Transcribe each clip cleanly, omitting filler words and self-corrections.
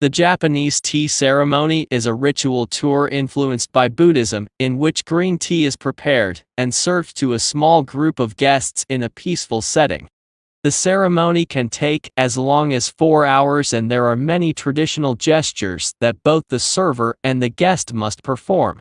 The Japanese tea ceremony is a ritual tour influenced by Buddhism, in which green tea is prepared and served to a small group of guests in a peaceful setting. The ceremony can take as long as 4 hours, and there are many traditional gestures that both the server and the guest must perform.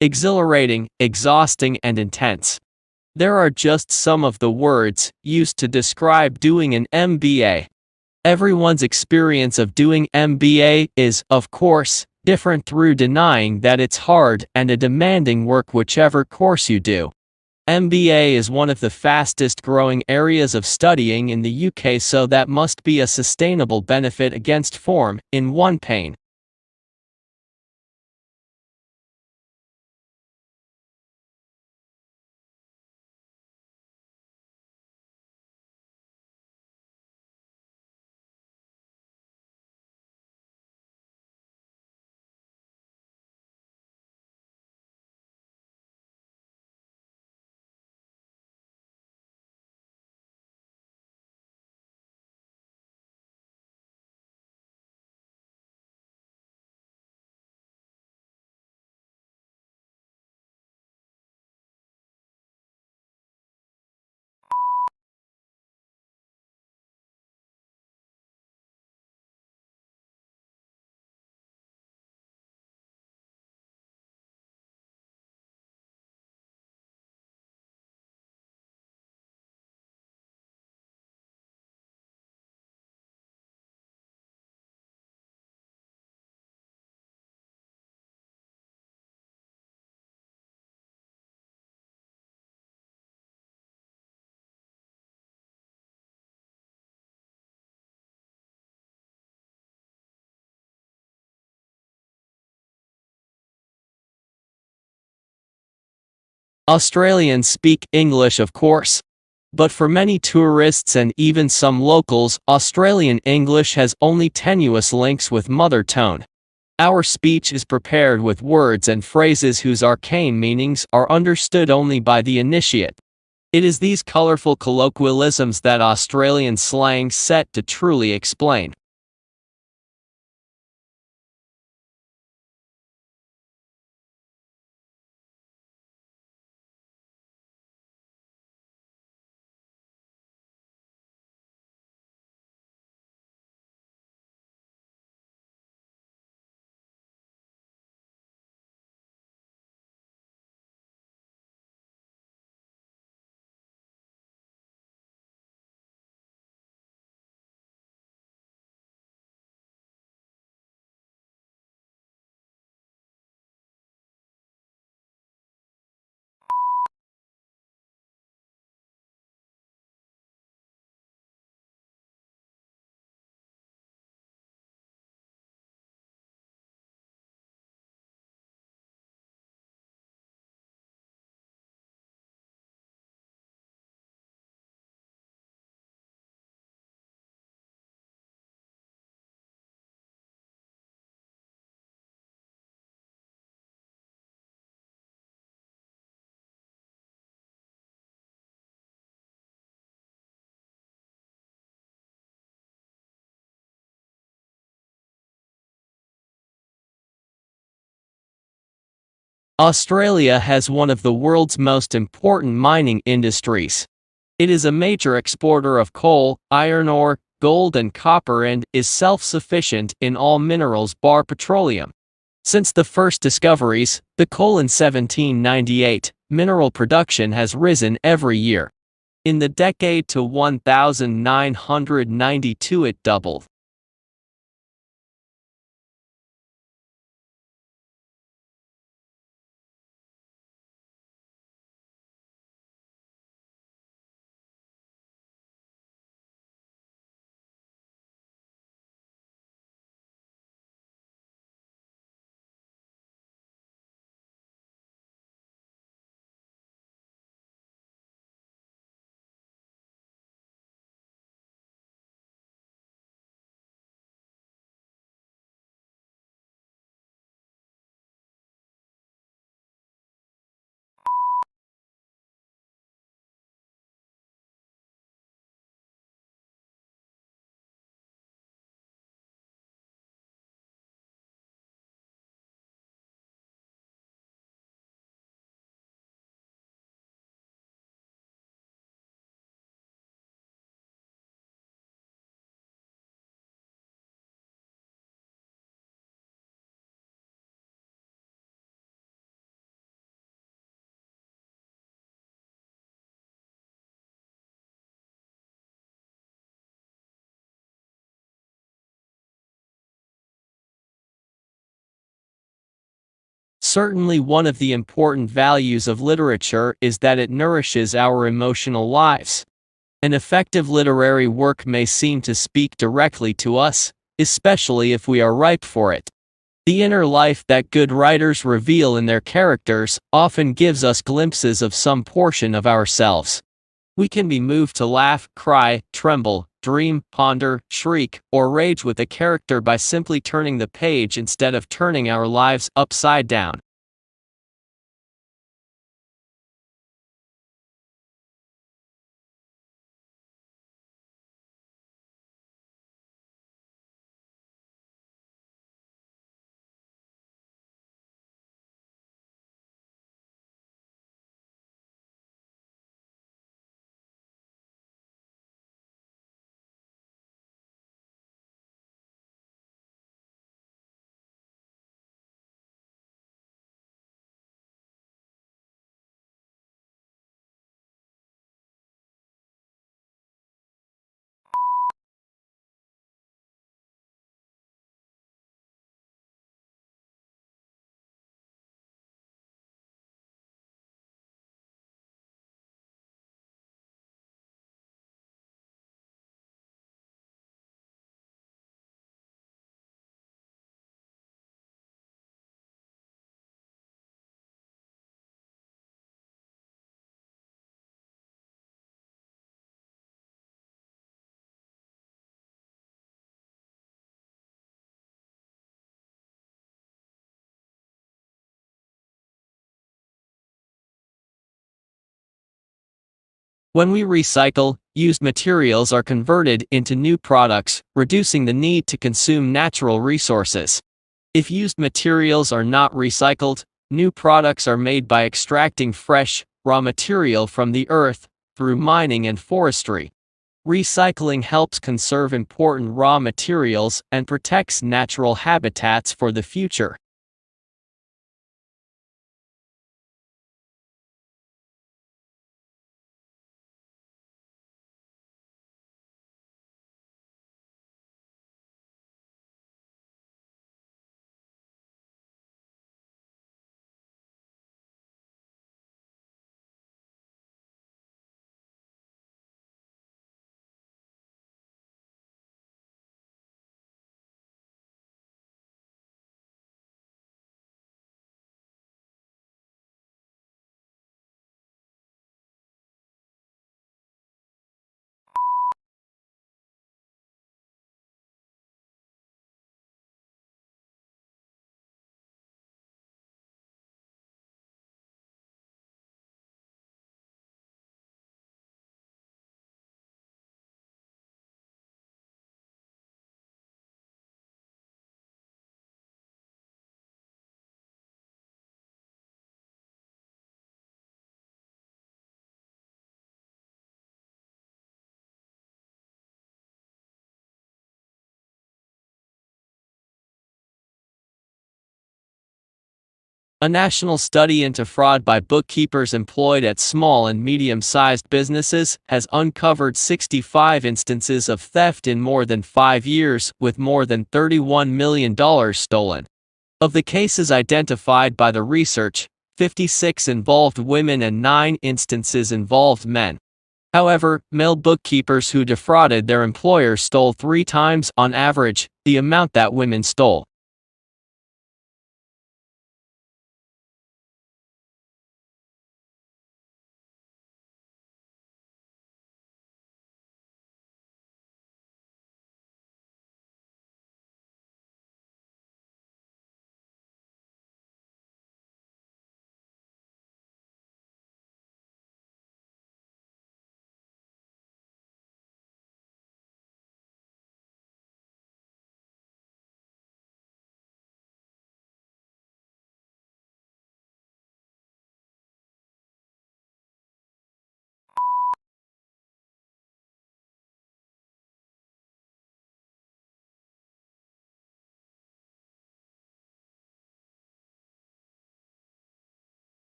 Exhilarating, exhausting, and intense. There are just some of the words used to describe doing an MBA. Everyone's experience of doing MBA is, of course, different through denying that it's hard and a demanding work whichever course you do. MBA is one of the fastest growing areas of studying in the UK, so that must be a sustainable benefit against form, in one pain. Australians speak English, of course. But for many tourists and even some locals, Australian English has only tenuous links with mother tongue. Our speech is prepared with words and phrases whose arcane meanings are understood only by the initiate. It is these colorful colloquialisms that Australian slang set to truly explain. Australia has one of the world's most important mining industries. It is a major exporter of coal, iron ore, gold and copper and is self-sufficient in all minerals bar petroleum. Since the first discoveries, the coal in 1798, mineral production has risen every year. In the decade to 1992 it doubled. Certainly one of the important values of literature is that it nourishes our emotional lives. An effective literary work may seem to speak directly to us, especially if we are ripe for it. The inner life that good writers reveal in their characters often gives us glimpses of some portion of ourselves. We can be moved to laugh, cry, tremble, dream, ponder, shriek, or rage with a character by simply turning the page instead of turning our lives upside down. When we recycle, used materials are converted into new products, reducing the need to consume natural resources. If used materials are not recycled, new products are made by extracting fresh, raw material from the earth, through mining and forestry. Recycling helps conserve important raw materials and protects natural habitats for the future. A national study into fraud by bookkeepers employed at small and medium-sized businesses has uncovered 65 instances of theft in more than 5 years, with more than $31 million stolen. Of the cases identified by the research, 56 involved women and 9 instances involved men. However, male bookkeepers who defrauded their employers stole 3 times, on average, the amount that women stole.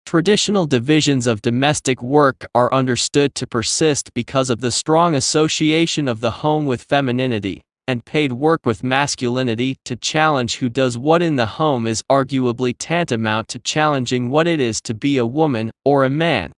Traditional divisions of domestic work are understood to persist because of the strong association of the home with femininity, and paid work with masculinity. To challenge who does what in the home is arguably tantamount to challenging what it is to be a woman or a man.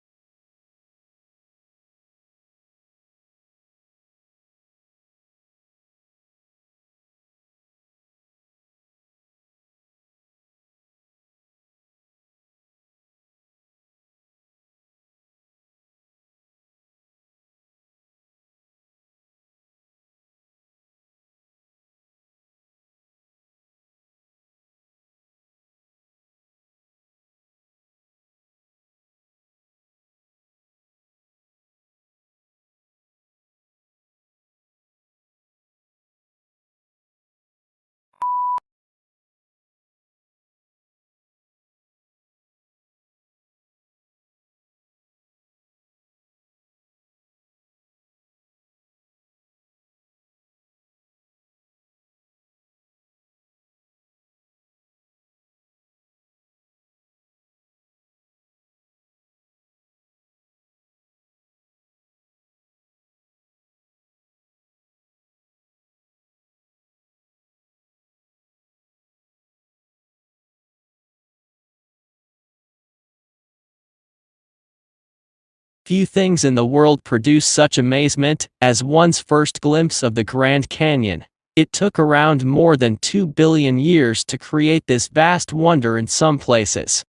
Few things in the world produce such amazement as one's first glimpse of the Grand Canyon. It took around more than 2 billion years to create this vast wonder in some places.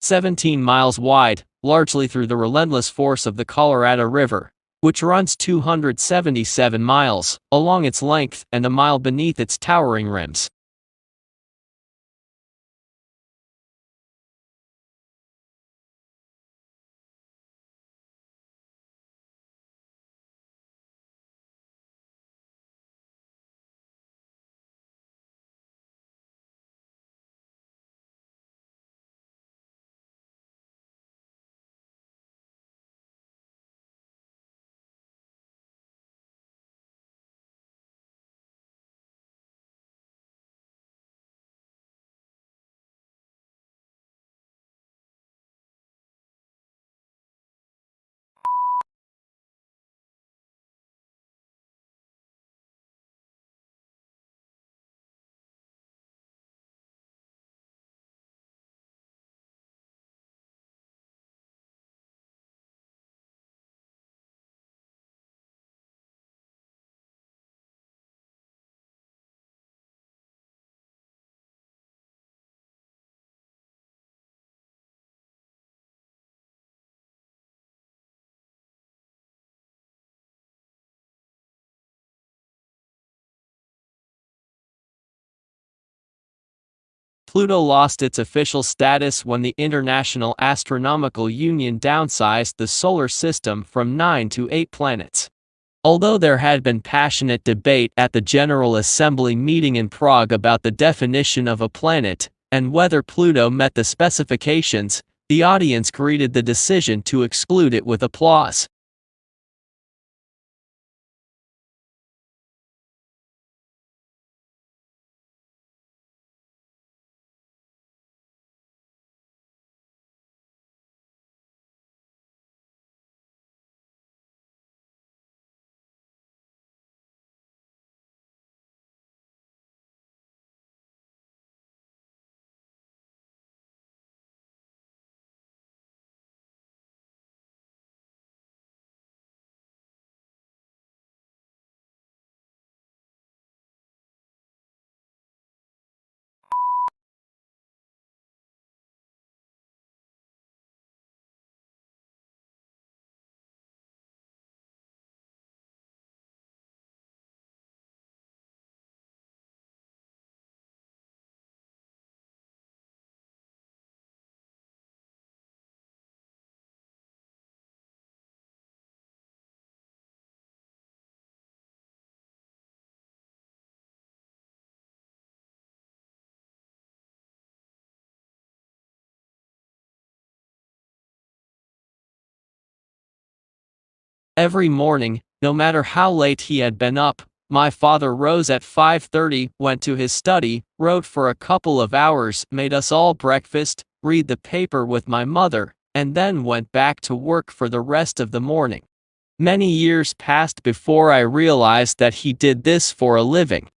17 miles wide, largely through the relentless force of the Colorado River, which runs 277 miles along its length and a mile beneath its towering rims. Pluto lost its official status when the International Astronomical Union downsized the solar system from 9 to 8 planets. Although there had been passionate debate at the General Assembly meeting in Prague about the definition of a planet and whether Pluto met the specifications, the audience greeted the decision to exclude it with applause. Every morning, no matter how late he had been up, my father rose at 5:30, went to his study, wrote for a couple of hours, made us all breakfast, read the paper with my mother, and then went back to work for the rest of the morning. Many years passed before I realized that he did this for a living.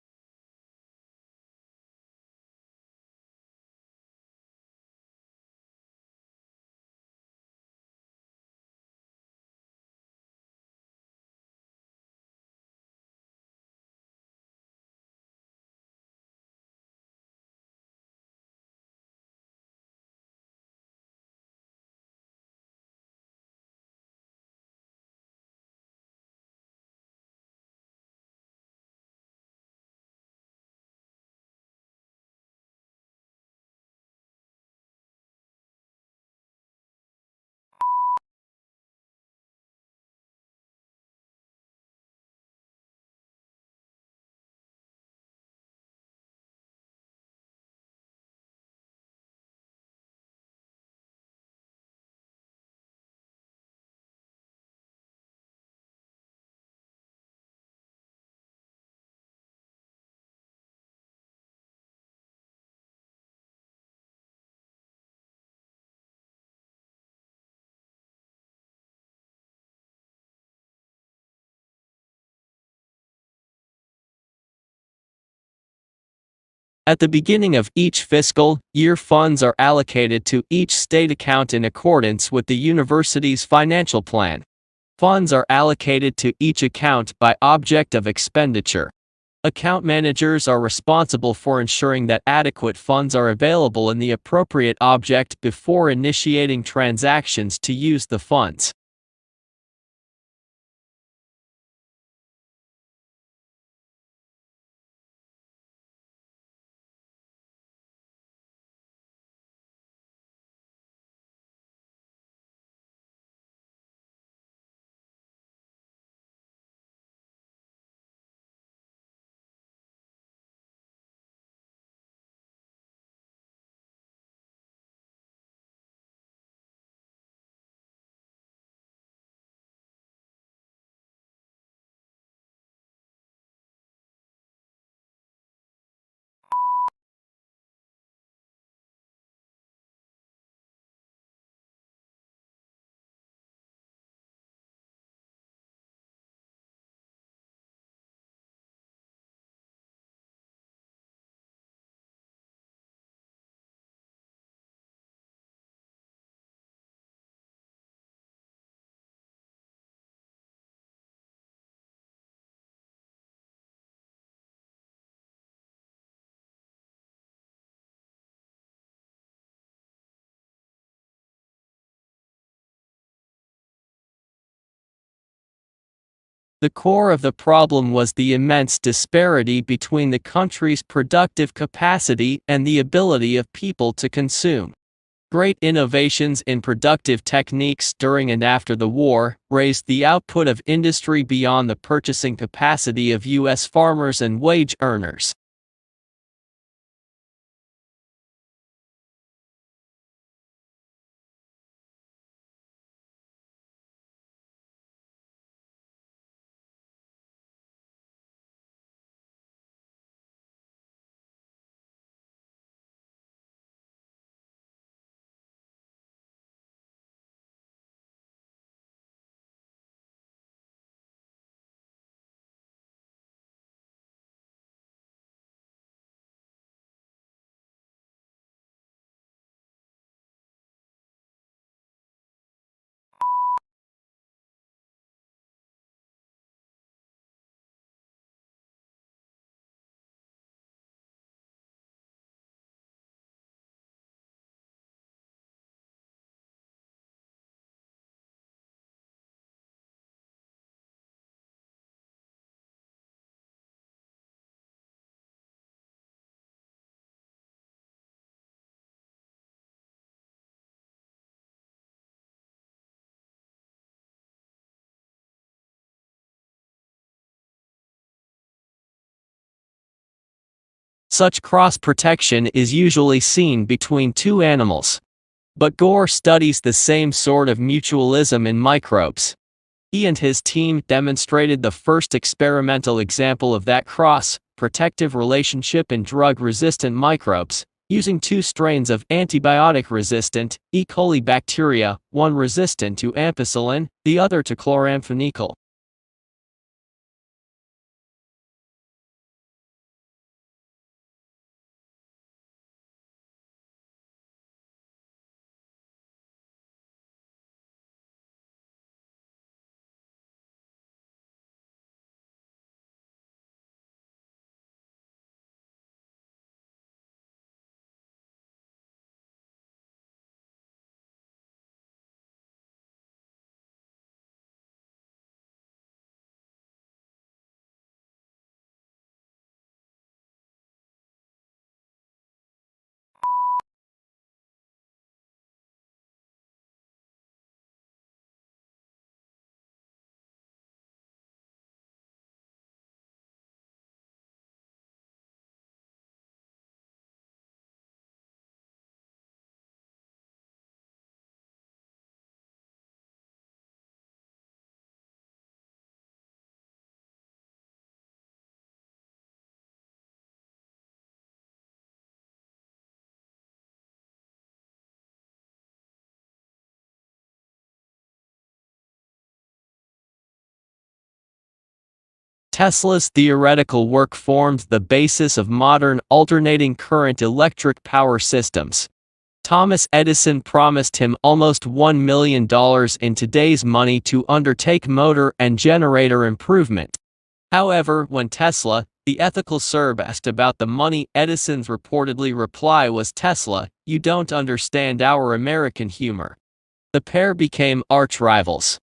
At the beginning of each fiscal year, funds are allocated to each state account in accordance with the university's financial plan. Funds are allocated to each account by object of expenditure. Account managers are responsible for ensuring that adequate funds are available in the appropriate object before initiating transactions to use the funds. The core of the problem was the immense disparity between the country's productive capacity and the ability of people to consume. Great innovations in productive techniques during and after the war raised the output of industry beyond the purchasing capacity of U.S. farmers and wage earners. Such cross-protection is usually seen between two animals. But Gore studies the same sort of mutualism in microbes. He and his team demonstrated the first experimental example of that cross-protective relationship in drug-resistant microbes, using two strains of antibiotic-resistant E. coli bacteria, one resistant to ampicillin, the other to chloramphenicol. Tesla's theoretical work formed the basis of modern alternating current electric power systems. Thomas Edison promised him almost $1 million in today's money to undertake motor and generator improvement. However, when Tesla, the ethical Serb, asked about the money, Edison's reportedly reply was, "Tesla, you don't understand our American humor." The pair became arch rivals.